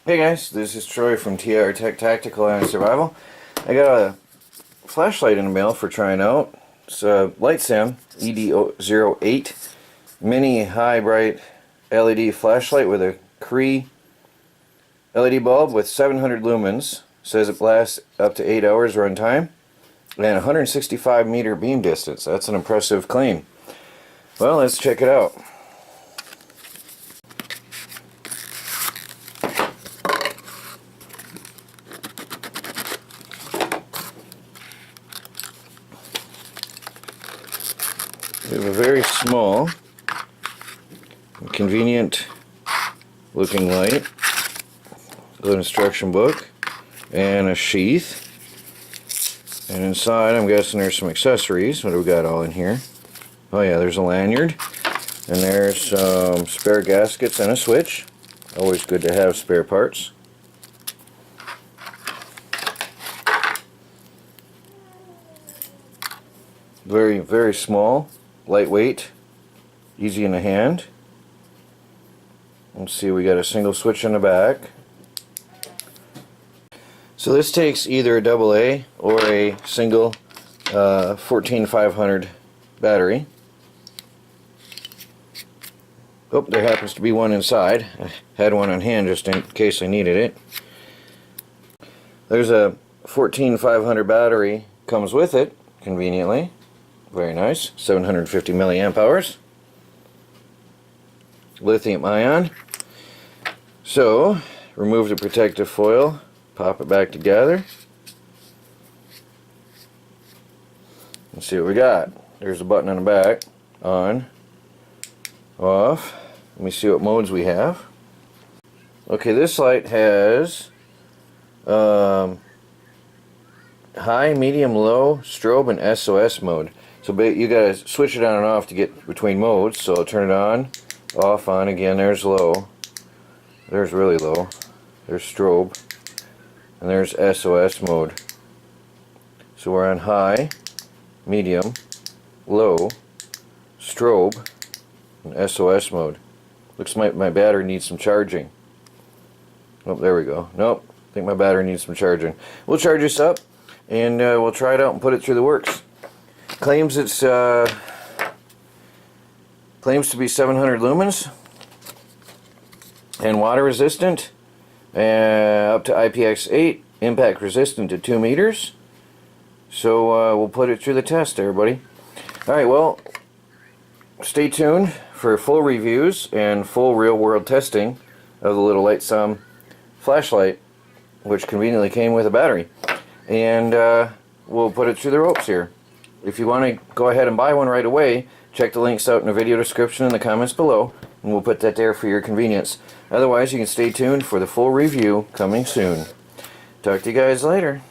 Hey guys, this is Troy from TR Tech Tactical and Survival. I got a flashlight in the mail for trying out. It's a Litesam ED08 mini high bright LED flashlight with a Cree LED bulb with 700 lumens. Says it lasts up to 8 hours run time and 165 meter beam distance. That's an impressive claim. Well, let's check it out. We have a very small, convenient looking light, an instruction book, and a sheath. And inside, I'm guessing there's some accessories. What do we got all in here? Oh yeah, there's a lanyard, and there's some spare gaskets and a switch. Always good to have spare parts. Very, very small. Lightweight, easy in the hand. Let's see, we got a single switch in the back. So this takes either a AA or a single 14500 battery. Oh, there happens to be one inside. I had one on hand just in case I needed it. There's a 14500 battery, comes with it conveniently. Very nice. 750 milliamp hours. Lithium ion. So, remove the protective foil, pop it back together. Let's see what we got. There's a button on the back. On. Off. Let me see what modes we have. Okay, this light has high, medium, low, strobe, and SOS mode. So you gotta switch it on and off to get between modes. So I'll turn it on, off, on again. There's low. There's really low. There's strobe. And there's SOS mode. So we're on high, medium, low, strobe, and SOS mode. Looks like my battery needs some charging. Oh, there we go. Nope. I think my battery needs some charging. We'll charge this up and we'll try it out and put it through the works. Claims it's claims to be 700 lumens and water resistant, up to IPX8, impact resistant to 2 meters. So we'll put it through the test, everybody. Alright, well, stay tuned for full reviews and full real-world testing of the little Litesam flashlight, which conveniently came with a battery. And we'll put it through the ropes here. If you want to go ahead and buy one right away, check the links out in the video description in the comments below, and we'll put that there for your convenience. Otherwise, you can stay tuned for the full review coming soon. Talk to you guys later.